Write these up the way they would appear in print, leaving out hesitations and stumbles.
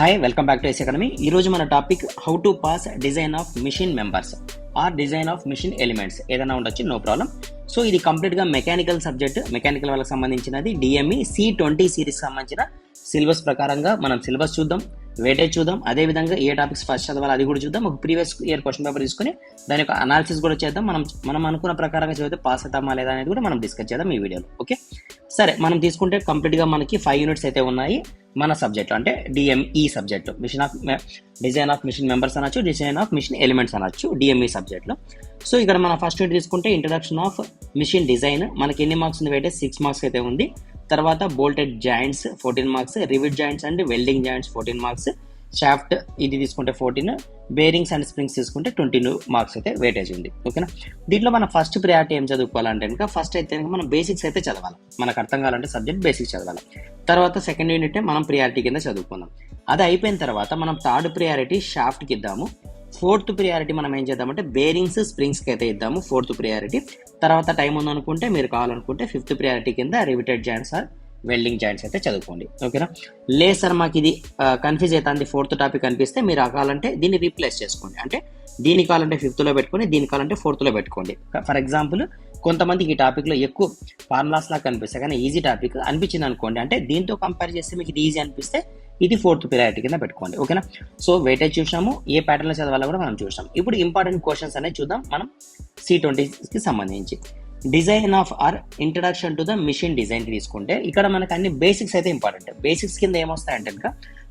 Hi, welcome back to S academy. ఈరోజు మన topic how to pass design of machine members or design of machine elements ఏదైనా ఉండొచ్చు, no problem. So ఇది కంప్లీట్గా mechanical subject, mechanical వాళ్ళకి సంబంధించినది. DME C20 series సంబంధించిన syllabus ప్రకారంగా మనం సిలబస్ చూద్దాం, వెయిటేజ్ చూద్దాం, అదేవిధంగా ఏ టాపిక్స్ ఫస్ట్ చదవాలి అది కూడా చూద్దాం. ఒక ప్రీవియస్ ఇయర్ క్వశ్చన్ పేపర్ తీసుకుని దాని యొక్క అనాలిసిస్ కూడా చేద్దాం. మనం అనుకున్న ప్రకారంగా చదివితే పాస్ అవుతామా లేదా అనేది కూడా మనం డిస్కస్ చేద్దాం ఈ వీడియోలో. ఓకే, సరే. మనం తీసుకుంటే కంప్లీట్గా మనకి 5 యూనిట్స్ అయితే ఉన్నాయి మన సబ్జెక్టు, అంటే DME subject. Design of machine members అనొచ్చు, డిజైన్ ఆఫ్ మిషన్ ఎలిమెంట్స్ అనొచ్చు డిఎంఈ సబ్జెక్ట్లో. సో ఇక్కడ మన ఫస్ట్ యూనిట్ తీసుకుంటే ఇంట్రడక్షన్ ఆఫ్ మిషన్ డిజైన్. మనకి ఎన్ని మార్క్స్ ఉంది అయితే 6 మార్క్స్ అయితే ఉంది. తర్వాత bolted joints 14 marks, rivet joints and welding joints 14 marks, shaft ఇది తీసుకుంటే 14, బేరింగ్స్ అండ్ స్ప్రింగ్స్ తీసుకుంటే 22 మార్క్స్ అయితే వెయిటేజ్ ఉంది. ఓకేనా, దీంట్లో మనం ఫస్ట్ ప్రియారిటీ ఏం చదువుకోవాలంటే కనుక ఫస్ట్ అయితే మనం బేసిక్స్ అయితే చదవాలి. మనకు అర్థం కావాలంటే సబ్జెక్ట్ బేసిక్స్ చదవాలి. తర్వాత సెకండ్ యూనిట్ మనం ప్రియారిటీ కింద చదువుకుందాం. అది అయిపోయిన తర్వాత మనం థర్డ్ ప్రియారిటీ షాఫ్ట్కి ఇద్దాము. ఫోర్త్ ప్రియారిటీ మనం ఏం చేద్దామంటే బేరింగ్స్ స్ప్రింగ్స్కి అయితే ఇద్దాము ఫోర్త్ ప్రియారిటీ. తర్వాత టైం ఉందనుకుంటే మీరు కావాలనుకుంటే ఫిఫ్త్ ప్రియారిటీ కింద riveted joints or welding joints అయితే చదువుకోండి. ఓకేనా, లేదు సార్ మాకు ఇది కన్ఫ్యూజ్ అవుతుంది, ఫోర్త్ టాపిక్ అనిపిస్తే మీరు కావాలంటే దీన్ని రీప్లేస్ చేసుకోండి. అంటే దీని కావాలంటే 5th పెట్టుకోండి, దీని కావాలంటే 4th పెట్టుకోండి. ఫర్ ఎగ్జాంపుల్ కొంతమందికి ఈ టాపిక్లో ఎక్కువ ఫార్ములాస్ లాగా కనిపిస్తాయి, కానీ ఈజీ టాపిక్ అనిపించింది అనుకోండి, అంటే దీంతో కంపేర్ చేస్తే మీకు ఇది ఈజీ అనిపిస్తే ఇది 4th ప్రియారిటీ కింద పెట్టుకోండి. ఓకేనా, సో వెయిటేజ్ చూసాము, ఏ ప్యాటర్న్లో చదవాలో కూడా మనం చూసాం. ఇప్పుడు ఇంపార్టెంట్ క్వశ్చన్స్ అనేది చూద్దాం మనం C20కి సంబంధించి. Design of or introduction to the machine design తీసుకుంటే ఇక్కడ మనకు అన్ని బేసిక్స్ అయితే ఇంపార్టెంట్. బేసిక్స్ కింద ఏమొస్తాయంటే కనుక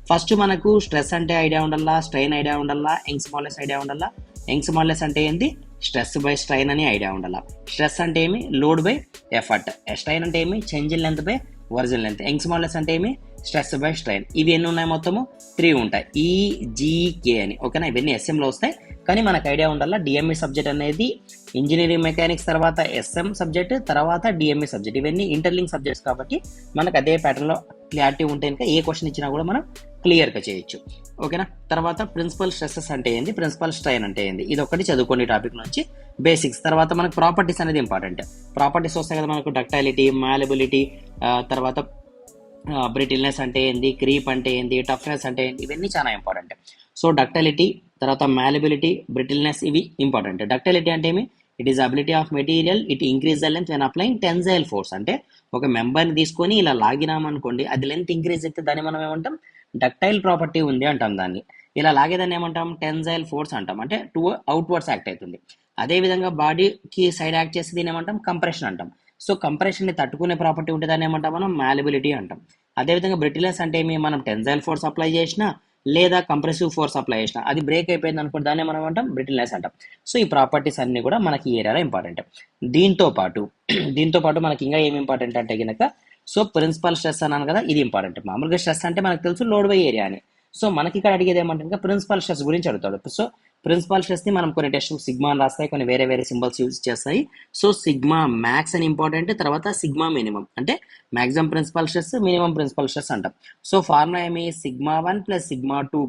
ఫస్ట్ మనకు స్ట్రెస్ అంటే ఐడియా ఉండాలా, స్ట్రెయిన్ ఐడియా ఉండాలా, యంగ్స్ మాడ్యులస్ ఐడియా ఉండాలా. యంగ్స్ మాడ్యులస్ అంటే ఏంది, స్ట్రెస్ బై స్ట్రెయిన్ అని ఐడియా ఉండాలా. స్ట్రెస్ అంటే ఏమి, లోడ్ బై ఎఫర్ట్. స్ట్రెయిన్ అంటే ఏమి, change in length by original length. Young's modulus అంటే ఏమి, స్ట్రెస్ బై స్ట్రెయిన్. ఇవి ఎన్ని ఉన్నాయి, మొత్తము 3 ఉంటాయి, EGK అని. ఓకేనా, ఇవన్నీ SMలో వస్తాయి, కానీ మనకు ఐడియా ఉండాలా. డిఎంఈ సబ్జెక్ట్ అనేది ఇంజనీరింగ్ మెకానిక్స్, తర్వాత SM సబ్జెక్ట్, తర్వాత డిఎంఈ సబ్జెక్ట్. ఇవన్నీ ఇంటర్లింక్ సబ్జెక్ట్స్ కాబట్టి మనకు అదే ప్యాటర్న్లో క్లారిటీ ఉంటే కనుక ఏ క్వశ్చన్ ఇచ్చినా కూడా మనం క్లియర్గా చేయొచ్చు. ఓకేనా, తర్వాత ప్రిన్సిపల్ స్ట్రెసెస్ అంటే ఏంది, ప్రిన్సిపల్ స్ట్రెయిన్ అంటే ఏంది, ఇది ఒకటి చదువుకోండి టాపిక్ నుంచి బేసిక్స్. తర్వాత మనకు ప్రాపర్టీస్ అనేది ఇంపార్టెంట్. ప్రాపర్టీస్ వస్తాయి కదా మనకు, డక్టైలిటీ, మాలబిలిటీ, తర్వాత బ్రిటిల్నెస్ అంటే ఏంది, క్రీప్ అంటే ఏంది, టఫ్నెస్ అంటే ఏంది, ఇవన్నీ చాలా ఇంపార్టెంట్. సో డక్టైలిటీ, తర్వాత మాలబిలిటీ, బ్రిటిల్నెస్ ఇవి ఇంపార్టెంట్. డక్టైలిటీ అంటే ఏమి, it is ability of material it increase the length when applying tensile force. అంటే ఒక మెంబర్ని తీసుకొని ఇలా లాగినామనుకోండి, అది లెంత్ ఇంక్రీజ్ అయితే దాన్ని మనం ఏమంటాం, డక్టైల్ ప్రాపర్టీ ఉంది అంటాం. దాన్ని ఇలా లాగేదాన్ని ఏమంటాం, టెన్సైల్ ఫోర్స్ అంటాం. అంటే అవుట్వర్డ్స్ యాక్ట్ అవుతుంది. అదేవిధంగా బాడీకి సైడ్ యాక్ట్ చేస్తే దీన్ని ఏమంటాం, కంప్రెషన్ అంటాం. సో కంప్రెషన్ని తట్టుకునే ప్రాపర్టీ ఉంటే దాన్ని ఏమంటాం మనం, మాలబిలిటీ అంటాం. అదేవిధంగా బ్రిటిల్నెస్ అంటే ఏమి, మనం టెన్సైల్ ఫోర్స్ అప్లై చేసినా లేదా కంప్రెసివ్ ఫోర్స్ అప్లై చేసినా అది బ్రేక్ అయిపోయింది అనుకోండి, దాన్ని మనం అంటాం బ్రిటిల్నెస్ అంటాం. సో ఈ ప్రాపర్టీస్ అన్ని కూడా మనకి ఈ ఏరియాలో ఇంపార్టెంట్. దీంతో పాటు మనకి ఇంకా ఏమి ఇంపార్టెంట్ అంటే కనుక, సో ప్రిన్సిపల్ స్ట్రెస్ అన్నాను కదా, ఇది ఇంపార్టెంట్. మామూలుగా స్ట్రెస్ అంటే మనకు తెలుసు లోడ్ బై ఏరియా అని. సో మనకి ఇక్కడ అడిగేది ఏమంటే ప్రిన్సిపల్ స్ట్రెస్ గురించి అడుగుతాడు. సో ప్రిన్సిపల్ స్ట్రెస్ ని మనం కొన్ని టెస్ట్ సిగ్మా అని రాస్తాయి, కొన్ని వేరే వేరే సింబల్స్ యూజ్ చేస్తాయి. సో సిగ్మా మ్యాక్స్ అని ఇంపార్టెంట్, తర్వాత సిగ్మా మినిమం. అంటే maximum principal stress, minimum principal stress అంటాం. సో ఫార్ములా ఏమి, σ1 + σ2/2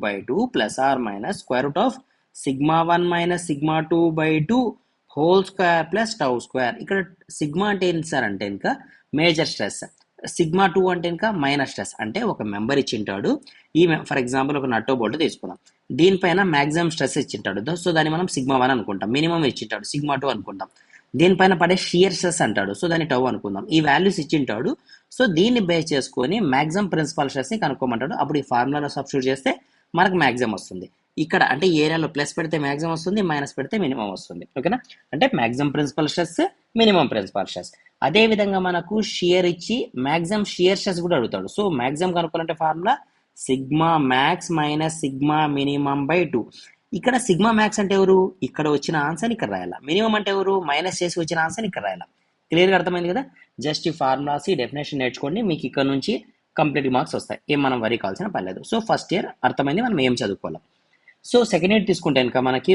± square root of σ1 - σ2/2 whole square plus tau square. ఇక్కడ సిగ్మా అంటే ఏంటి సార్ అంటే ఇంకా మేజర్ స్ట్రెస్, σ2 అంటే ఇంకా మైనర్ స్ట్రెస్. అంటే ఒక మెంబర్ ఇచ్చింటాడు, ఫర్ ఎగ్జాంపుల్ ఒక నట్టో బోల్ట్ తీసుకుందాం, దీనిపైన మాక్సిమం స్ట్రెస్ ఇచ్చింటాడు. సో దాన్ని మనం σ1 అనుకుంటాం. మినిమం ఇచ్చింటాడు σ2 అనుకుంటాం. దీనిపైన పడే షియర్ స్ట్రెస్ అంటాడు, సో దాన్ని టౌ అనుకుందాం. ఈ వాల్యూస్ ఇచ్చింటాడు. సో దీన్ని బేస్ చేసుకొని మాక్సిమం ప్రిన్సిపల్ స్ట్రెస్ ని కనుక్కోమంటాడు. అప్పుడు ఈ ఫార్ములాలో సబ్స్టిట్యూట్ చేస్తే మనకు మాక్సిమం వస్తుంది. ఇక్కడ అంటే ఏరియాలో ప్లస్ పెడితే మాక్సిమం వస్తుంది, మైనస్ పెడితే మినిమం వస్తుంది. ఓకేనా, అంటే maximum principal stress, minimum principal stress. అదే విధంగా మనకు షియర్ ఇచ్చి మాక్సిమం షియర్ స్ట్రెస్ కూడా అడుగుతాడు. సో మాక్సిమం కనుక్కోవాలంటే formula sigma max minus sigma minimum by 2. ఇక్కడ సిగ్మా మ్యాక్స్ అంటే ఎవరు, ఇక్కడ వచ్చిన ఆన్సర్ ఇక్కడ రాయాలా. మినిమం అంటే ఎవరు, మైనస్ చేసి వచ్చిన ఆన్సర్ ఇక్కడ రాయాలా. క్లియర్గా అర్థమైంది కదా. జస్ట్ ఈ ఫార్ములాస్, ఈ డెఫినేషన్ నేర్చుకోండి, మీకు ఇక్కడ నుంచి కంప్లీట్ మార్క్స్ వస్తాయి. ఏం మనం వరి కావాల్సిన పర్లేదు. సో ఫస్ట్ ఇయర్ అర్థమైంది మనం ఏం చదువుకోవాలి. సో సెకండ్ ఇయర్ తీసుకుంటే కనుక మనకి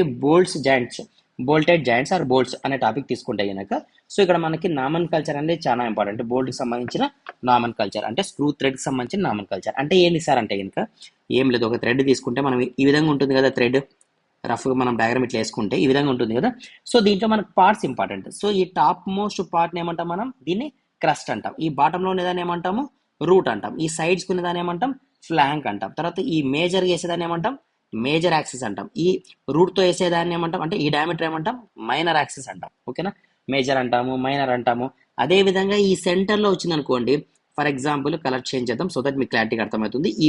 బోల్టెడ్ జాయింట్స్ ఆర్ బోల్ట్స్ అనే టాపిక్ తీసుకుంటే కనుక, సో ఇక్కడ మనకి నామన్ కల్చర్ అనేది చాలా ఇంపార్టెంట్. బోల్ట్కి సంబంధించిన నామన్ కల్చర్, అంటే స్క్రూ థ్రెడ్కి సంబంధించిన నామన్ కల్చర్ అంటే ఏంటి సార్ అంటే కనుక ఏం లేదు, ఒక థ్రెడ్ తీసుకుంటే మనం ఈ విధంగా ఉంటుంది కదా, థ్రెడ్ రఫ్గా మనం డయాగ్రామ్ ఇట్లా వేసుకుంటే ఈ విధంగా ఉంటుంది కదా. సో దీంట్లో మనకు పార్ట్స్ ఇంపార్టెంట్. సో ఈ టాప్ మోస్ట్ పార్ట్ని ఏమంటాం మనం, దీన్ని క్రస్ట్ అంటాం. ఈ బాటంలో ఉండేదాన్ని ఏమంటాము, రూట్ అంటాం. ఈ సైడ్స్ ఉన్నదాన్ని ఏమంటాం, ఫ్లాంక్ అంటాం. తర్వాత ఈ మేజర్ వేసేదాన్ని ఏమంటాం, మేజర్ యాక్సిస్ అంటాం. ఈ రూట్తో వేసేదాన్ని ఏమంటాం అంటే ఈ డయామీటర్ ఏమంటాం, మైనర్ యాక్సిస్ అంటాం. ఓకేనా, మేజర్ అంటాము, మైనర్ అంటాము. అదే విధంగా ఈ సెంటర్లో వచ్చింది అనుకోండి, ఫర్ ఎగ్జాంపుల్ కలర్ చేంజ్ చేద్దాం సో దట్ మీకు క్లారిటీగా అర్థమవుతుంది. ఈ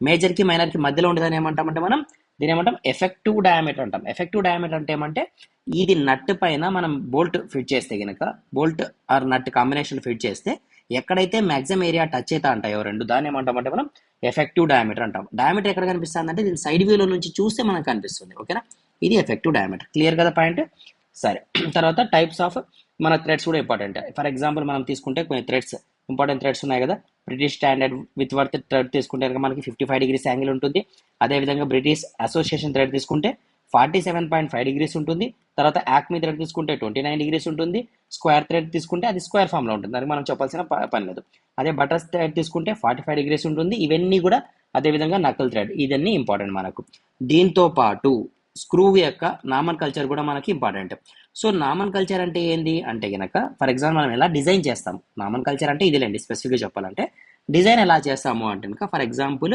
మేజర్కి మైనర్కి మధ్యలో ఉండేదాన్ని ఏమంటామంటే మనం దీని ఏమంటాం, ఎఫెక్టివ్ డయామీటర్ అంటాం. ఎఫెక్టివ్ డయామీటర్ అంటే ఏమంటే ఇది నట్ పైన మనం బోల్ట్ ఫిట్ చేస్తే కనుక, bolt or nut combination fit చేస్తే ఎక్కడైతే మ్యాక్సిమం ఏరియా టచ్ అవుతా ఉంటాయో రెండు, దాన్ని ఏమంటామంటే మనం ఎఫెక్టివ్ డయామీటర్ అంటాం. డయామీటర్ ఎక్కడ కనిపిస్తుంది అంటే దీని సైడ్ వ్యూలో నుంచి చూస్తే మనకు కనిపిస్తుంది. ఓకేనా, ఇది ఎఫెక్టివ్ డయామీటర్. క్లియర్ కదా పాయింట్? సరే, తర్వాత టైప్స్ ఆఫ్ మన థ్రెడ్స్ కూడా ఇంపార్టెంట్. ఫర్ ఎగ్జాంపుల్ మనం తీసుకుంటే కొన్ని థ్రెడ్స్, ఇంపార్టెంట్ థ్రెడ్స్ ఉన్నాయి కదా. British standard with worth thread తీసుకుంటే కనుక మనకి 55 డిగ్రీస్ యాంగిల్ ఉంటుంది. అదేవిధంగా బ్రిటిష్ అసోసియేషన్ థ్రెడ్ తీసుకుంటే 47.5 డిగ్రీస్ ఉంటుంది. తర్వాత యాక్మీ థ్రెడ్ తీసుకుంటే 29 డిగ్రీస్ ఉంటుంది. స్క్వేర్ థ్రెడ్ తీసుకుంటే అది స్క్వేర్ ఫామ్లో ఉంటుంది, దానికి మనం చెప్పాల్సిన పని లేదు. అదే బటర్స్ థ్రెడ్ తీసుకుంటే 45 డిగ్రీస్ ఉంటుంది. ఇవన్నీ కూడా అదేవిధంగా నకల్ థ్రెడ్, ఇవన్నీ ఇంపార్టెంట్ మనకు. దీంతో పాటు స్క్రూ యొక్క నామన్ కల్చర్ కూడా మనకి ఇంపార్టెంట్. సో నామన్ కల్చర్ అంటే ఏంది అంటే కనుక, ఫర్ ఎగ్జాంపుల్ మనం ఎలా డిజైన్ చేస్తాం, నామన్ కల్చర్ అంటే ఇదిలేండి. స్పెసిఫిక్గా చెప్పాలంటే డిజైన్ ఎలా చేస్తాము అంటే కనుక, ఫర్ ఎగ్జాంపుల్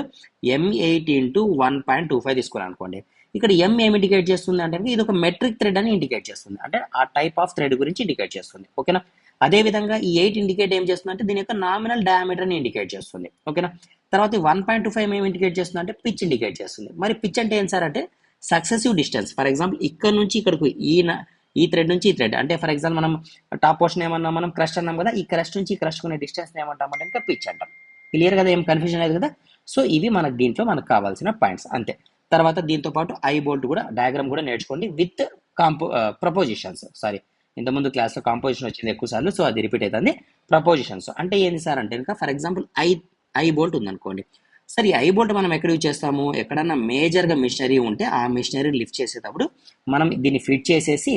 M8 × 1.25 తీసుకున్నాను అనుకోండి. ఇక్కడ M ఏమి ఇండికేట్ చేస్తుంది అంటే ఇది ఒక మెట్రిక్ థ్రెడ్ అని ఇండికేట్ చేస్తుంది, అంటే ఆ టైప్ ఆఫ్ థ్రెడ్ గురించి ఇండికేట్ చేస్తుంది. ఓకేనా, అదేవిధంగా ఈ 8 ఇండికేట్ ఏం చేస్తుంది అంటే దీని యొక్క నామినల్ డయామీటర్ అని ఇండికేట్ చేస్తుంది. ఓకేనా, తర్వాత 1.25 ఏమి ఇండికేట్ చేస్తుంది అంటే పిచ్ ఇండికేట్ చేస్తుంది. మరి పిచ్ అంటే ఏం సార్ అంటే సక్సెసివ్ డిస్టెన్స్. ఫర్ ఎగ్జాంపుల్ ఇక్కడ నుంచి ఇక్కడికి ఈ థ్రెడ్ నుంచి ఈ థ్రెడ్, అంటే ఫర్ ఎగ్జాంపుల్ మనం టాప్ పోర్షన్ ఏమన్నా మనం క్రస్ట్ అన్నాం కదా, ఈ క్రస్ట్ నుంచి ఈ క్రస్ట్ కొనే డిస్టెన్స్ ఏమంటామంటే ఇంకా పిచ్ అంటాం. క్లియర్ కదా, ఏం కన్ఫ్యూజన్ లేదు కదా. సో ఇవి మనకు దీంట్లో మనకు కావాల్సిన పాయింట్స్ అంతే. తర్వాత దీంతో పాటు ఐ బోల్ట్ కూడా డయాగ్రామ్ కూడా నేర్చుకోండి విత్ ప్రపోజిషన్స్. సారీ, ఇంతకుముందు క్లాస్లో కాంపోజిషన్ వచ్చింది ఎక్కువ సార్లు, సో అది రిపీట్ అవుతుంది. ప్రపోజిషన్స్ అంటే ఏంది సార్ అంటే ఇంకా, ఫర్ ఎగ్జాంపుల్ ఐ బోల్ట్ ఉందనుకోండి. సరే, ఈ ఐ బోల్ట్ మనం ఎక్కడ యూజ్ చేస్తాము, ఎక్కడన్నా మేజర్గా మిషనరీ ఉంటే ఆ మిషనరీ లిఫ్ట్ చేసేటప్పుడు మనం దీన్ని ఫిట్ చేసేసి,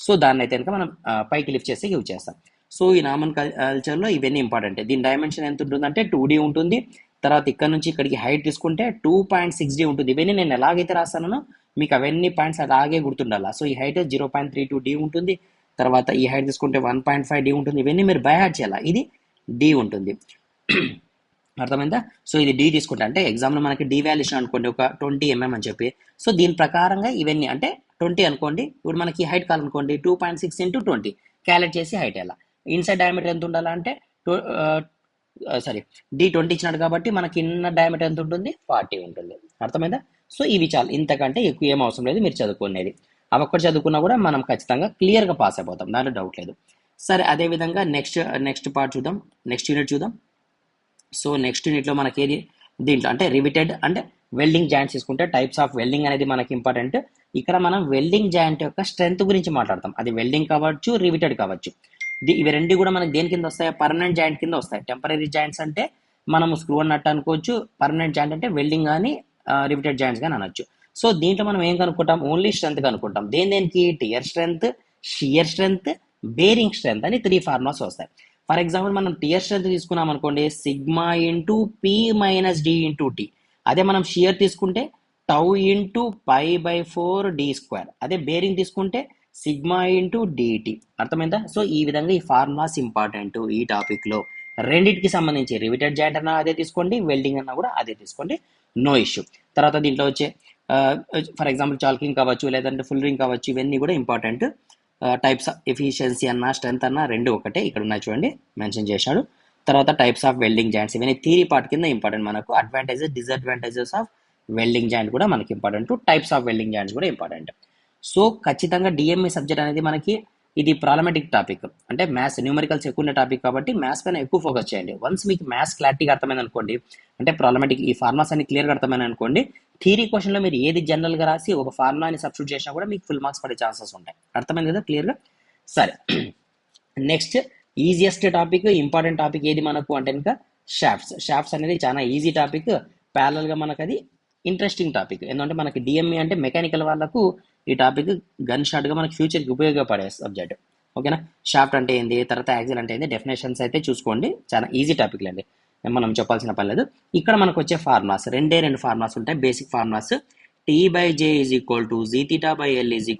సో దాన్ని అయితే కనుక మనం పైకి లిఫ్ట్ చేసి యూజ్ చేస్తాం. సో ఈ నామన్ కల్చర్లో ఇవన్నీ ఇంపార్టెంట్. దీని డైమెన్షన్ ఎంత ఉంటుందంటే 2D ఉంటుంది. తర్వాత ఇక్కడ నుంచి ఇక్కడికి హైట్ తీసుకుంటే 2.6D ఉంటుంది. ఇవన్నీ నేను ఎలాగైతే రాస్తానో మీకు అవన్నీ పాయింట్స్ అలాగే గుర్తుండాలా. సో ఈ హైట్ 0.32D ఉంటుంది. తర్వాత ఈ హైట్ తీసుకుంటే 1.5D ఉంటుంది. ఇవన్నీ మీరు బై హార్ట్ చేయాలా, ఇది D ఉంటుంది. అర్థమైందా? సో ఇది D తీసుకుంటే అంటే ఎగ్జామ్లో మనకి D వాల్యూషన్ అనుకోండి ఒక 20 mm అని చెప్పి, సో దీని ప్రకారంగా ఇవన్నీ అంటే 20 అనుకోండి. ఇప్పుడు మనకి హైట్ కావాలనుకోండి 2.6 × 20 క్యాలిక్యులేట్ చేసి హైట్ ఎలా, ఇన్సైడ్ డయామీటర్ ఎంత ఉండాలంటే D 20 ఇచ్చినాడు కాబట్టి మనకి ఇన్నర్ డయామీటర్ ఎంత ఉంటుంది, 40 ఉంటుంది. అర్థమైందా? సో ఇవి చాలు, ఇంతకంటే ఎక్కువ ఏం అవసరం లేదు మీరు చదువుకునేది. అవి ఒక్కటి చదువుకున్నా కూడా మనం ఖచ్చితంగా క్లియర్గా పాస్ అయిపోతాం, దాంట్లో డౌట్ లేదు. సరే, అదేవిధంగా నెక్స్ట్ పార్ట్ చూద్దాం, నెక్స్ట్ యూనిట్ చూద్దాం. సో నెక్స్ట్ యూనిట్లో మనకి ఏది దీంట్లో అంటే రివిటెడ్ అంటే వెల్డింగ్ జాయింట్స్ తీసుకుంటే టైప్స్ ఆఫ్ వెల్డింగ్ అనేది మనకి ఇంపార్టెంట్. ఇక్కడ మనం వెల్డింగ్ జాయింట్ యొక్క స్ట్రెంత్ గురించి మాట్లాడతాం. అది వెల్డింగ్ కావచ్చు, రివిటెడ్ కావచ్చు. ఇవి రెండు కూడా మనకి దేని కింద వస్తాయి, పర్మనెంట్ జాయింట్ కింద వస్తాయి. టెంపరీ జాయింట్స్ అంటే మనం స్క్రూ నట్ అనుకోవచ్చు, పర్మనెంట్ జాయింట్ అంటే వెల్డింగ్ కానీ రివిటెడ్ జాయింట్స్ కానీ అనొచ్చు. సో దీంట్లో మనం ఏం కనుక్కుంటాం, ఓన్లీ స్ట్రెంత్ కనుక్కుంటాం. దేనికి tear strength, shear strength, bearing strength అని 3 ఫార్ములాస్ వస్తాయి. ఫర్ ఎగ్జాంపుల్ మనం టియర్ స్ట్రెంత్ తీసుకున్నాం అనుకోండి, సిగ్మా × P - D × T. అదే మనం షియర్ తీసుకుంటే టౌ × π/4D². అదే బేరింగ్ తీసుకుంటే సిగ్మా × DT. అర్థమైందా? సో ఈ విధంగా ఈ ఫార్ములాస్ ఇంపార్టెంట్ ఈ టాపిక్లో. రెండింటికి సంబంధించి రివిటెడ్ జాయింట్ అన్నా అదే తీసుకోండి, వెల్డింగ్ అన్నా కూడా అదే తీసుకోండి, నో ఇష్యూ. తర్వాత దీంట్లో వచ్చే ఫర్ ఎగ్జాంపుల్ చాల్కింగ్ కావచ్చు, లేదంటే ఫుల్ రింగ్ కావచ్చు, ఇవన్నీ కూడా ఇంపార్టెంట్. టైప్స్ ఆఫ్ ఎఫిషియన్సీ అన్నా స్ట్రెంత్ అన్నా రెండు ఒకటే, ఇక్కడ ఉన్నాయి చూడండి మెన్షన్ చేశాడు. తర్వాత టైప్స్ ఆఫ్ వెల్డింగ్ జాయింట్స్, ఇవన్నీ థియరీ పార్ట్ కింద ఇంపార్టెంట్ మనకు. Advantages, disadvantages of welding joint కూడా మనకి important, types of welding joints కూడా ఇంపార్టెంట్. సో ఖచ్చితంగా డిఎంఈ సబ్జెక్ట్ అనేది మనకి ఇది ప్రాబ్లమాటిక్ టాపిక్, అంటే మ్యాథ్స్ న్యూమరికల్స్ ఎక్కువ ఉన్న టాపిక్ కాబట్టి మ్యాథ్స్ పైన ఎక్కువ ఫోకస్ చేయండి. వన్స్ మీకు మ్యాథ్స్ క్లారిటీగా అర్థమైంది అనుకోండి, అంటే ప్రాబ్లమాటిక్ ఈ ఫార్ములాస్ అన్ని క్లియర్గా అర్థమైంది అనుకోండి, థియరీ క్వశ్చన్లో మీరు ఏది జనరల్గా రాసి ఒక ఫార్ములాని సబ్స్టిట్యూట్ చేసినా కూడా మీకు ఫుల్ మార్క్స్ పడే ఛాన్సెస్ ఉంటాయి. అర్థమైంది కదా క్లియర్గా? సరే, next easiest topic, important topic ఏది మనకు అంటే ఇంకా షాఫ్ట్స్ అనేది చాలా ఈజీ టాపిక్. ప్యారలల్గా మనకు అది ఇంట్రెస్టింగ్ టాపిక్. ఎందుకంటే మనకి డిఎంఈ అంటే మెకానికల్ వాళ్ళకు ఈ టాపిక్ గన్ షాట్గా మనకి ఫ్యూచర్కి ఉపయోగపడే సబ్జెక్ట్. ఓకేనా? షాఫ్ట్ అంటే ఏంది, తర్వాత యాక్సిల్ అంటే ఏంది, డెఫినేషన్స్ అయితే చూసుకోండి, చాలా ఈజీ టాపిక్లు అండి, మనం చెప్పాల్సిన పని లేదు. ఇక్కడ మనకు వచ్చే ఫార్ములాస్ రెండు ఫార్ములాస్ ఉంటాయి, basic formulas. T/J = Gθ/L =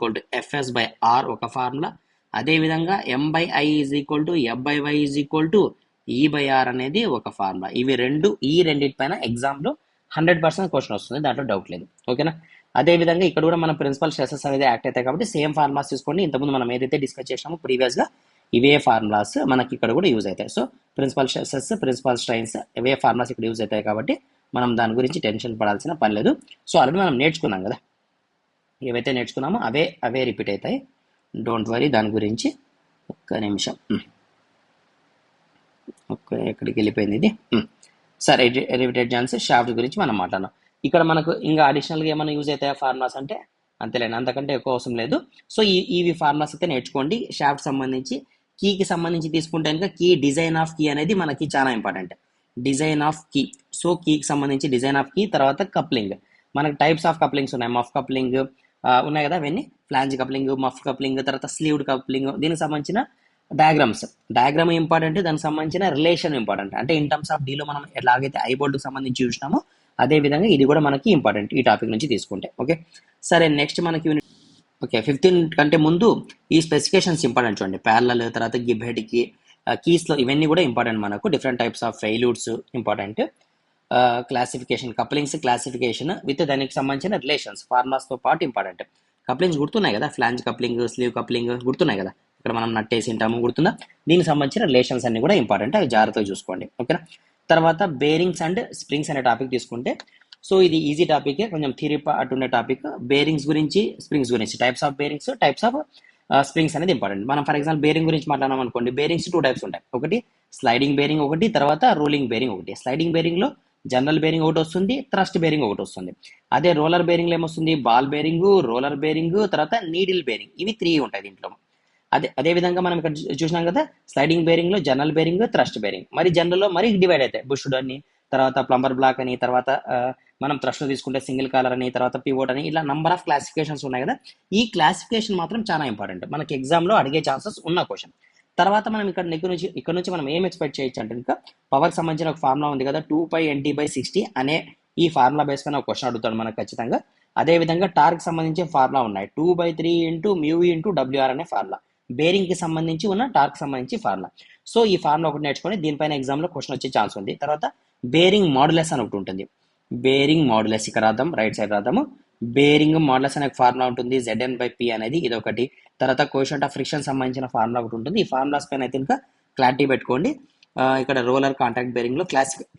Fs/R ఒక ఫార్ములా. అదేవిధంగా M/I = F/Y = E/R అనేది ఒక ఫార్ములా. ఈ రెండింటిపైన ఎగ్జామ్లో 100% క్వశ్చన్ వస్తుంది, దాంట్లో డౌట్ లేదు. ఓకేనా? అదేవిధంగా ఇక్కడ కూడా మన ప్రిన్సిపల్ స్ట్రెసెస్ అనేది యాక్ట్ అవుతాయి కాబట్టి సేమ్ ఫార్ములాస్ తీసుకోండి. ఇంతకుముందు మనం ఏదైతే డిస్కస్ చేసామో ప్రీవియస్గా ఇవే ఫార్ములాస్ మనకి ఇక్కడ కూడా యూజ్ అవుతాయి. So principal stresses, principal strains ఇవే ఫార్ములాస్ ఇక్కడ యూజ్ అవుతాయి కాబట్టి మనం దాని గురించి టెన్షన్ పడాల్సిన పని లేదు. సో ఆల్రెడీ మనం నేర్చుకున్నాం కదా, ఏవైతే నేర్చుకున్నామో అవే రిపీట్ అవుతాయి. డోంట్ వరీ దాని గురించి. ఒక్క నిమిషం, ఎక్కడికి వెళ్ళిపోయింది ఇది. సరే, రిపీటెడ్ జాన్స్ షాఫ్ట్ గురించి మనం మాట్లాడదాం. ఇక్కడ మనకు ఇంకా అడిషనల్గా ఏమైనా యూజ్ అవుతాయా ఫార్ములాస్ అంటే అంతేలేండి, అంతకంటే ఎక్కువ అవసరం లేదు. సో ఇవి ఫార్ములాస్ అయితే నేర్చుకోండి. షాఫ్ట్ సంబంధించి కీకి సంబంధించి తీసుకుంటే కనుక కీ, డిజైన్ ఆఫ్ కీ అనేది మనకి చాలా important. Design of key. So కీకి సంబంధించి డిజైన్ ఆఫ్ కీ, తర్వాత కప్లింగ్. మనకు టైప్స్ ఆఫ్ కప్లింగ్స్ ఉన్నాయి. మఫ్ కప్లింగ్ ఉన్నాయి కదా, అవన్నీ ఫ్లాంజ్ కప్లింగ్, మఫ్ కప్లింగ్, తర్వాత స్లీవ్డ్ కప్లింగ్. దీనికి సంబంధించిన డయాగ్రామ్ ఇంపార్టెంట్, దానికి సంబంధించిన రిలేషన్ ఇంపార్టెంట్. అంటే ఇన్ టర్మ్స్ ఆఫ్ డీలో మనం ఎలాగైతే ఐబోల్డ్కి సంబంధించి చూసినామో అదే విధంగా ఇది కూడా మనకి ఇంపార్టెంట్ ఈ టాపిక్ నుంచి తీసుకుంటే. ఓకే, సరే, నెక్స్ట్ మనకి యూనిట్. ఓకే, 15 కంటే ముందు ఈ స్పెసిఫికేషన్స్ ఇంపార్టెంట్ చూడండి. ప్యారలల్, తర్వాత గిబ్ హెడ్కి, కీస్లో ఇవన్నీ కూడా ఇంపార్టెంట్ మనకు. Different types of failures important. Classification, couplings classification with దానికి సంబంధించిన రిలేషన్స్ ఫార్ములాస్తో పాటు ఇంపార్టెంట్. కప్లింగ్స్ గుర్తున్నాయి కదా, ఫ్లాంజ్ కప్లింగ్, స్లీవ్ కప్లింగ్ గుర్తున్నాయి కదా, ఇక్కడ మనం నట్టేసి ఉంటాము, గుర్తుందా? దీనికి సంబంధించిన రిలేషన్స్ అన్ని కూడా ఇంపార్టెంట్, అవి జాగ్రత్తగా చూసుకోండి. ఓకేనా? తర్వాత బేరింగ్స్ అండ్ స్ప్రింగ్స్ అనే టాపిక్ తీసుకుంటే, సో ఇది ఈజీ టాపిక్, కొంచెం థియరీ పార్ట్ ఉండే టాపిక్. బేరింగ్స్ గురించి, స్ప్రింగ్స్ గురించి, types of bearings, types of springs అనేది ఇంపార్టెంట్. మనం ఫర్ ఎగ్జాంపుల్ బేరింగ్ గురించి మాట్లాడడం అనుకోండి, బేరింగ్స్ 2 టైప్స్ ఉంటాయి. ఒకటి స్లైడింగ్ బేరింగ్ ఒకటి, తర్వాత రోలింగ్ బేరింగ్ ఒకటి. స్లైడింగ్ బేరింగ్లో జనరల్ బేరింగ్ ఒకటి వస్తుంది, థ్రస్ట్ బేరింగ్ ఒకటి వస్తుంది. అదే రోలర్ బేరింగ్లో ఏమొస్తుంది, బాల్ బేరింగ్, రోలర్ బేరింగ్, తర్వాత నీడిల్ బేరింగ్. ఇవి 3 ఉంటాయి దీంట్లో. అదే విధంగా మనం ఇక్కడ చూసినాం కదా, స్లైడింగ్ బేరింగ్ లో జనరల్ బేరింగ్, థ్రస్ట్ బేరింగ్. మరి జనరల్ లో మరి డివైడ్ అవుతాయి, బుష్డ్ అని, తర్వాత ప్లంబర్ బ్లాక్ అని, తర్వాత మనం థ్రస్ట్ తీసుకుంటే సింగిల్ కాలర్ అని, తర్వాత పివోట్ అని, ఇలా నంబర్ ఆఫ్ క్లాసిఫికేషన్స్ ఉన్నాయి కదా. ఈ క్లాసిఫికేషన్ మాత్రం చాలా ఇంపార్టెంట్, మనకి ఎగ్జామ్ లో అడిగే ఛాన్సెస్ ఉన్న క్వశ్చన్. తర్వాత మనం ఇక్కడ నుంచి మనం ఏం ఎక్స్పెక్ట్ చేయొచ్చు అంటే ఇంకా పవర్ సంబంధించిన ఒక ఫార్ములా ఉంది కదా, 2π/NT/60 అనే ఈ ఫార్ములా బేస్ పైన ఒక క్వశ్చన్ అడుగుతాడు మనకు ఖచ్చితంగా. అదేవిధంగా టార్క్ సంబంధించిన ఫార్ములా ఉన్నాయి, 2/3 × μ/WR అనే ఫార్ములా. బేరింగ్ కి సంబంధించి ఉన్న టార్క్ సంబంధించి ఫార్ములా. సో ఈ ఫార్ములా ఒకటి నేర్చుకొని దీనిపైన ఎగ్జామ్ లో క్వశ్చన్ వచ్చే ఛాన్స్ ఉంది. తర్వాత బేరింగ్ మాడ్యులస్ అని ఒకటి ఉంటుంది. బేరింగ్ మాడ్యులస్ ఇక్కడ రాద్దాం, రైట్ సైడ్ రాద్దాము. బేరింగ్ మాడ్యులస్ అనే ఫార్ములా ఉంటుంది, Zn/P అనేది, ఇది ఒకటి. తర్వాత కోఎఫిషియంట్ ఆఫ్ ఫ్రిక్షన్ సంబంధించిన ఫార్ములా ఒకటి ఉంటుంది. ఈ ఫార్ములాస్ పైన అయితే ఇంకా క్లారిటీ పెట్టుకోండి. ఇక్కడ రోలర్, కాంటాక్ట్ బేరింగ్ లో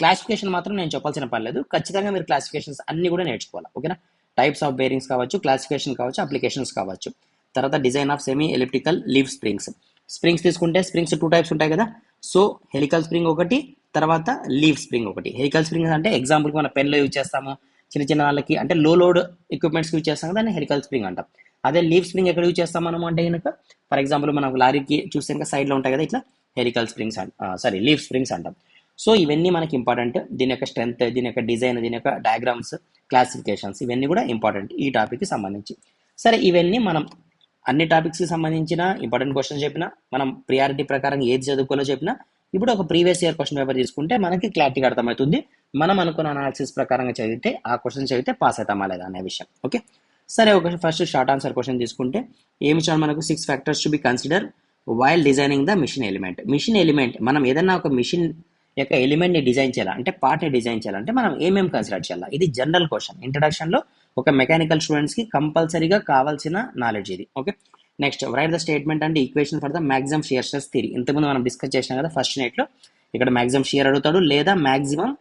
క్లాసిఫికేషన్ మాత్రం నేను చెప్పాల్సిన పని లేదు, ఖచ్చితంగా మీరు క్లాసిఫికేషన్స్ అన్ని కూడా నేర్చుకోవాలి. ఓకేనా? టైప్స్ ఆఫ్ బేరింగ్స్ కావచ్చు, క్లాసిఫికేషన్ కావచ్చు, అప్లికేషన్స్ కావచ్చు. తర్వాత design of semi elliptical leave springs తీసుకుంటే స్ప్రింగ్స్ 2 టైప్స్ ఉంటాయి కదా. సో హెలికల్ స్ప్రింగ్ ఒకటి, తర్వాత లీవ్ స్ప్రింగ్ ఒకటి. హెలికల్ స్ప్రింగ్ అంటే ఎగ్జాంపుల్కి మన పెన్లో యూజ్ చేస్తాము, చిన్న వాళ్ళకి అంటే లో లోడ్ ఎక్విప్మెంట్స్కి యూజ్ చేస్తాం కదా, దాన్ని హెలికల్ స్ప్రింగ్ అంటాం. అదే లీవ్ స్ప్రింగ్ ఎక్కడ యూజ్ చేస్తాం మనం అంటే కనుక, ఫర్ ఎగ్జాంపుల్ మనం లారీకి చూస్తే కనుక సైడ్లో ఉంటాయి కదా, ఇట్లా హెలికల్ స్ప్రింగ్స్ లీవ్ స్ప్రింగ్స్ అంటాం. సో ఇవన్నీ మనకి ఇంపార్టెంట్, దీని యొక్క స్ట్రెంత్, దీని యొక్క డిజైన్, దీని యొక్క డయాగ్రామ్స్, క్లాసిఫికేషన్స్ ఇవన్నీ కూడా ఇంపార్టెంట్ ఈ టాపిక్కి సంబంధించి. సరే, ఇవన్నీ మనం అన్ని టాపిక్స్కి సంబంధించిన ఇంపార్టెంట్ క్వశ్చన్స్ చెప్పినా, మనం ప్రియారిటీ ప్రకారం ఏది చదువుకోవాలో చెప్పినా, ఇప్పుడు ఒక ప్రీవియస్ ఇయర్ క్వశ్చన్ పేపర్ తీసుకుంటే మనకి క్లారిటీగా అర్థమవుతుంది. మనం అనుకున్న అనాలిసిస్ ప్రకారంగా చదివితే ఆ క్వశ్చన్ చదివితే పాస్ అవుతామా లేదా అనే విషయం. ఓకే, సరే, ఒక ఫస్ట్ షార్ట్ ఆన్సర్ క్వశ్చన్ తీసుకుంటే ఏమి ఇచ్చాడు మనకు, 6 factors to be consider while designing the machine element. మనం ఏదైనా ఒక మిషన్ యొక్క ఎలిమెంట్ని డిజైన్ చేయాలి అంటే, పార్ట్ని డిజైన్ చేయాలంటే మనం ఏమేమి కన్సిడర్ చేయాలి. ఇది జనరల్ క్వశ్చన్, ఇంట్రడక్షన్లో ఒక మెకానికల్ స్టూడెంట్స్కి కంపల్సరీగా కావాల్సిన నాలెడ్జ్ ఇది. Okay, next right the statement and equation for the maximum shear stress theory. ఇంతకుముందు మనం డిస్కస్ చేసినాం కదా ఫస్ట్ నైట్లో. ఇక్కడ మ్యాక్సిమం షియర్ అడుగుతాడు, లేదా మ్యాక్సిమం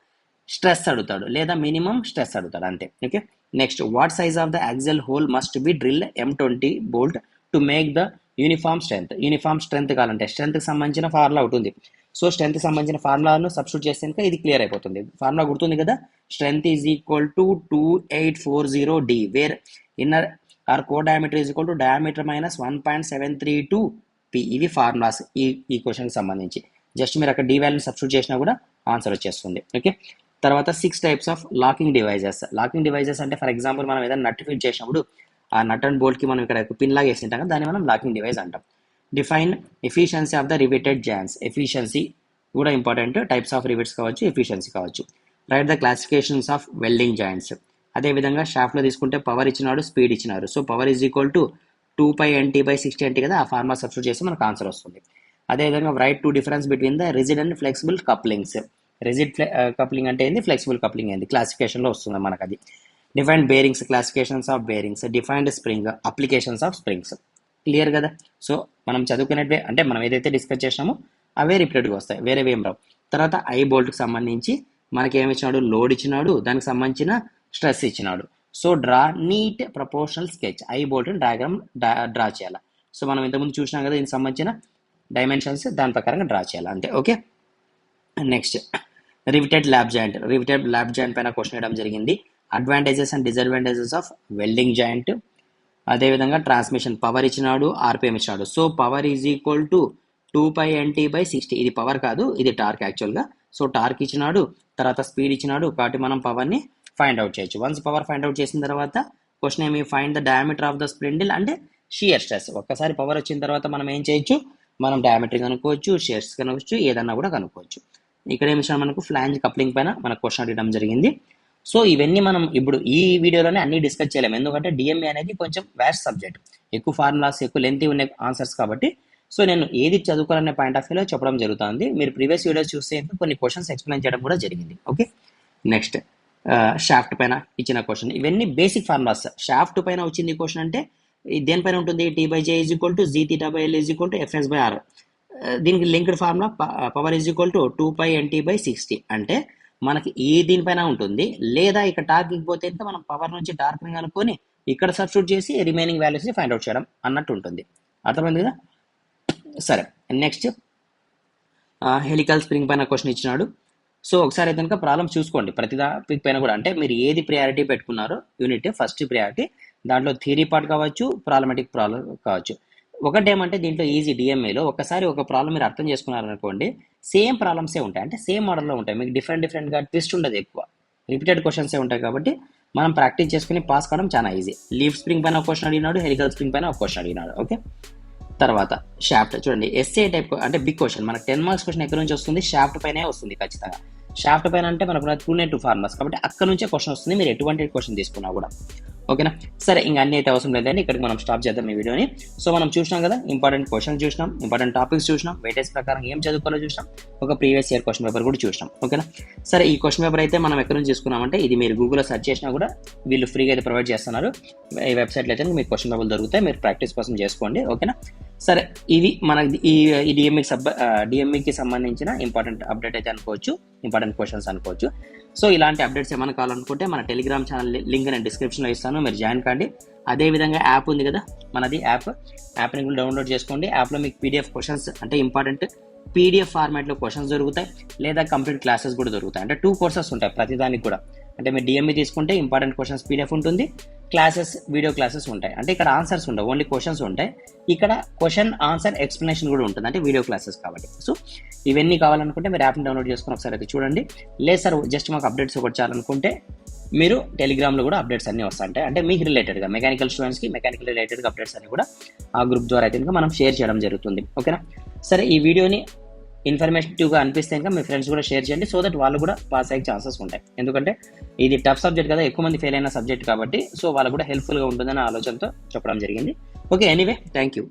స్ట్రెస్ అడుగుతాడు, లేదా మినిమం స్ట్రెస్ అడుగుతాడు, అంతే. Okay, next what size of the axle hole must be drill M20 bolt to make the uniform strength కావాలంటే స్ట్రెంత్కి సంబంధించిన ఫార్ములా ఉంటుంది. సో స్ట్రెంత్కి సంబంధించిన ఫార్ములాను సబ్స్టిట్యూట్ చేస్తే కనుక ఇది క్లియర్ అయిపోతుంది. ఫార్ములా గుర్తుంది కదా, strength is equal to 2840D, where inner or core diameter is equal to diameter minus 1.732P. ఇవి ఫార్ములాస్ ఈ క్వశ్చన్కి సంబంధించి. జస్ట్ మీరు అక్కడ D వాల్యూని సబ్స్టిట్యూట్ చేసినా కూడా ఆన్సర్ వచ్చేస్తుంది. ఓకే, తర్వాత 6 టైప్స్ ఆఫ్ లాకింగ్ డివైజెస్ అంటే, ఫర్ ఎగ్జాంపుల్ మనం ఏదైనా నట్ ఫిట్ చేసినప్పుడు ఆ నట్ అండ్ బోల్ట్కి మనం ఇక్కడ పిన్ లాగా వేసి ఉంటాం కదా, దాన్ని మనం లాకింగ్ డివైస్ అంటాం. Define efficiency of the riveted joints. Efficiency కూడా ఇంపార్టెంట్, టైప్స్ ఆఫ్ రివేట్స్ కావచ్చు, ఎఫిషియన్సీ కావచ్చు. Right the classifications of welding joints. అదేవిధంగా షాఫ్ట్లో తీసుకుంటే పవర్ ఇచ్చినాడు, స్పీడ్ ఇచ్చినారు. So power is equal to 2π/NT/60 అంటే కదా, ఆ ఫార్ములా సబ్స్టిట్యూట్ చేసి మనకు ఆన్సర్ వస్తుంది. అదేవిధంగా right to difference between the rigid and flexible couplings. Rigid coupling అంటే ఏంది, ఫ్లెక్సిబుల్ కప్లింగ్ ఏంది, క్లాసిఫికేషన్లో వస్తుంది మనకు అది. Defined bearings, classifications of bearings, defined spring, applications of springs. Clear కదా. సో మనం చదువుకునేట్వే అంటే మనం ఏదైతే డిస్కస్ చేసినామో అవే రిపీటెడ్గా వస్తాయి, వేరేవి ఏం రావు. తర్వాత ఐ బోల్ట్కి సంబంధించి మనకి ఏమి ఇచ్చినాడు, లోడ్ ఇచ్చినాడు, దానికి సంబంధించిన స్ట్రెస్ ఇచ్చినాడు. So draw neat proportional sketch, eye bolt diagram draw చేయాలి. సో మనం ఇంతకుముందు చూసినాం కదా, దీనికి సంబంధించిన డైమెన్షన్స్ దాని ప్రకారంగా డ్రా చేయాలి అంతే. Okay, next riveted lab joint. Riveted lab joint పైన క్వశ్చన్ ఇవ్వడం జరిగింది. Advantages and disadvantages of welding joint. అదేవిధంగా ట్రాన్స్మిషన్ పవర్ ఇచ్చినాడు, ఆర్పిఎం ఇచ్చినాడు. So power is equal to 2π/NT/60. ఇది పవర్ కాదు, ఇది టార్క్ యాక్చువల్గా. సో టార్క్ ఇచ్చినాడు, తర్వాత స్పీడ్ ఇచ్చినాడు, కాబట్టి మనం పవర్ని ఫైండ్ అవుట్ చేయొచ్చు. వన్స్ పవర్ ఫైండ్ అవుట్ చేసిన తర్వాత క్వశ్చన్ ఏమి, find the diameter of the spindle అంటే షియర్ స్ట్రెస్. ఒక్కసారి పవర్ వచ్చిన తర్వాత మనం ఏం చేయొచ్చు, మనం డయామీటర్ కనుక్కోవచ్చు, షియర్స్ కనుక్కోవచ్చు, ఏదన్నా కూడా కనుక్కోవచ్చు. ఇక్కడ ఏమి ఇచ్చినా మనకు ఫ్లాంజ్ కప్లింగ్ పైన మనకు క్వశ్చన్ అడగడం జరిగింది. సో ఇవన్నీ మనం ఇప్పుడు ఈ వీడియోలోనే అన్ని డిస్కస్ చేయలేము, ఎందుకంటే డిఎంఏ అనేది కొంచెం వ్యాస్ట్ సబ్జెక్ట్, ఎక్కువ ఫార్ములాస్, ఎక్కువ లెంత్ ఉన్న ఆన్సర్స్ కాబట్టి. సో నేను ఏది చదువుకోవాలనే పాయింట్ ఆఫ్ వ్యూలో చెప్పడం జరుగుతుంది. మీరు ప్రీవియస్ వీడియోస్ చూస్తే కొన్ని క్వశ్చన్స్ ఎక్స్ప్లెయిన్ చేయడం కూడా జరిగింది. ఓకే, నెక్స్ట్ షాఫ్ట్ పైన ఇచ్చిన క్వశ్చన్. ఇవన్నీ బేసిక్ ఫార్ములాస్. షాఫ్ట్ పైన వచ్చింది క్వశ్చన్ అంటే దేనిపైన ఉంటుంది, T/J = Gθ/L = Fs/R. దీనికి linked formula power is equal to 2π/NT/60. అంటే మనకి ఈ దీనిపైన ఉంటుంది, లేదా ఇక్కడ టార్క్ పోతే ఎంత మనం పవర్ నుంచి టార్క్ అనుకొని ఇక్కడ సబ్స్టిట్యూట్ చేసి రిమైనింగ్ వాల్యూస్ని ఫైండ్ అవుట్ చేయడం అన్నట్టు ఉంటుంది. అర్థమైంది కదా. సరే, నెక్స్ట్ హెలికల్ స్ప్రింగ్ పైన క్వశ్చన్ ఇచ్చినాడు. సో ఒకసారి కనుక ప్రాబ్లం చూసుకోండి ప్రతి టాపిక్ పైన కూడా. అంటే మీరు ఏది ప్రియారిటీ పెట్టుకున్నారో యూనిట్ ఫస్ట్ ప్రియారిటీ, దాంట్లో థియరీ పార్ట్ కావచ్చు, ప్రాబ్లమాటిక్ ప్రాబ్లం కావచ్చు. ఒకటేమంటే దీంట్లో ఈజీ డిఎంఏలో ఒకసారి ఒక ప్రాబ్లం మీరు అర్థం చేసుకున్నారనుకోండి, సేమ్ ప్రాబ్లమ్సే ఉంటాయి, అంటే సేమ్ మోడల్లో ఉంటాయి, మీకు డిఫరెంట్గా ట్విస్ట్ ఉండదు, ఎక్కువ రిపీటెడ్ క్వశ్చన్సే ఉంటాయి. కాబట్టి మనం ప్రాక్టీస్ చేసుకుని పాస్ కావడం చాలా ఈజీ. లీఫ్ స్ప్రింగ్ పైన ఒక క్వశ్చన్ అడిగినాడు, హెలికల్ స్ప్రింగ్ పైన ఒక క్వశ్చన్ అడిగినాడు. ఓకే, తర్వాత షాఫ్ట్ చూడండి, ఎస్ఏ టైప్ అంటే బిగ్ క్వశ్చన్. మనకు 10 మార్క్స్ క్వశ్చన్ ఎక్కడి నుంచి వస్తుంది, షాఫ్ట్ పైనే వస్తుంది ఖచ్చితంగా. షాఫ్ట్ పైన అంటే మనకు 2 ఫార్ములాస్ కాబట్టి అక్కడ నుంచే క్వశ్చన్ వస్తుంది, మీరు ఎటువంటి క్వశ్చన్ తీసుకున్నా కూడా. ఓకేనా. సరే, ఇంకా అన్ని అయితే అవసరం లేదండి, ఇక్కడికి మనం స్టాప్ చేద్దాం ఈ వీడియోని. సో మనం చూసినాం కదా, ఇంపార్టెంట్ క్వశ్చన్స్ చూసినాం, ఇంపార్టెంట్ టాపిక్స్ చూసినాం, వెయిటేజ్ ప్రకారం ఏం చదువుకోవాలో చూసినాం, ఒక ప్రీవియస్ ఇయర్ క్వశ్చన్ పేపర్ కూడా చూసినాం. ఓకేనా. సరే, ఈ క్వశ్చన్ పేపర్ అయితే మనం ఎక్కడి నుంచి తీసుకున్నామంటే, ఇది మీరు గూగుల్లో సెర్చ్ చేసినా కూడా వీళ్ళు ఫ్రీగా అయితే ప్రొవైడ్ చేస్తున్నారు. ఈ వెబ్సైట్లో అయితే మీకు క్వశ్చన్ పేపర్లు దొరుకుతాయి, మీరు ప్రాక్టీస్ కోసం చేసుకోండి. ఓకేనా. సరే, ఇవి మనకి ఈ డిఎంఈకి సంబంధించిన ఇంపార్టెంట్ అప్డేట్ అయితే అనుకోవచ్చు, ఇంపార్టెంట్ క్వశ్చన్స్ అనుకోవచ్చు. సో ఇలాంటి అప్డేట్స్ ఏమైనా కావాలనుకుంటే మన టెలిగ్రామ్ ఛానల్ లింక్ నేను డిస్క్రిప్షన్లో ఇస్తాను, మీరు జాయిన్ కాండి. అదేవిధంగా యాప్ ఉంది కదా మనది, యాప్ని కూడా డౌన్లోడ్ చేసుకోండి. యాప్లో మీకు పీడిఎఫ్ క్వశ్చన్స్ అంటే ఇంపార్టెంట్ పీడిఎఫ్ ఫార్మాట్లో క్వశ్చన్స్ దొరుకుతాయి, లేదా కంప్లీట్ క్లాసెస్ కూడా దొరుకుతాయి. అంటే 2 కోర్సెస్ ఉంటాయి ప్రతిదానికి కూడా. అంటే మీరు డిఎంఈ తీసుకుంటే ఇంపార్టెంట్ క్వశ్చన్స్ పీడిఎఫ్ ఉంటుంది, క్లాసెస్ వీడియో క్లాసెస్ ఉంటాయి. అంటే ఇక్కడ ఆన్సర్స్ ఉండవు, ఓన్లీ క్వశ్చన్స్ ఉంటాయి. ఇక్కడ క్వశ్చన్ ఆన్సర్ ఎక్స్ప్లెనేషన్ కూడా ఉంటుంది, అంటే వీడియో క్లాసెస్ కాబట్టి. సో ఇవన్నీ కావాలనుకుంటే మీరు యాప్ని డౌన్లోడ్ చేసుకుని ఒకసారి అయితే చూడండి. లేదు సార్ జస్ట్ మాకు అప్డేట్స్ ఒకటి చాలనుకుంటే మీరు టెలిగ్రామ్లో కూడా అప్డేట్స్ అన్నీ వస్తాయి. అంటే మీకు రిలేటెడ్గా మెకానికల్ స్టూడెంట్స్కి మెకానికల్ రిలేటెడ్గా అప్డేట్స్ అన్ని కూడా ఆ గ్రూప్ ద్వారా అయితే ఇంకా మనం షేర్ చేయడం జరుగుతుంది. ఓకేనా. సరే, ఈ వీడియోని ఇన్ఫర్మేటివ్గా అనిపిస్తే ఇంకా మీ ఫ్రెండ్స్ కూడా షేర్ చేయండి, సో దట్ వాళ్ళు కూడా పాస్ అయ్యే ఛాన్సెస్ ఉంటాయి. ఎందుకంటే ఇది టఫ్ సబ్జెక్ట్ కదా, ఎక్కువ మంది ఫెయిల్ అయిన సబ్జెక్ట్ కాబట్టి. సో వాళ్ళకు కూడా హెల్ప్ఫుల్గా ఉంటుందనే ఆలోచనతో చెప్పడం జరిగింది. Okay, anyway thank you.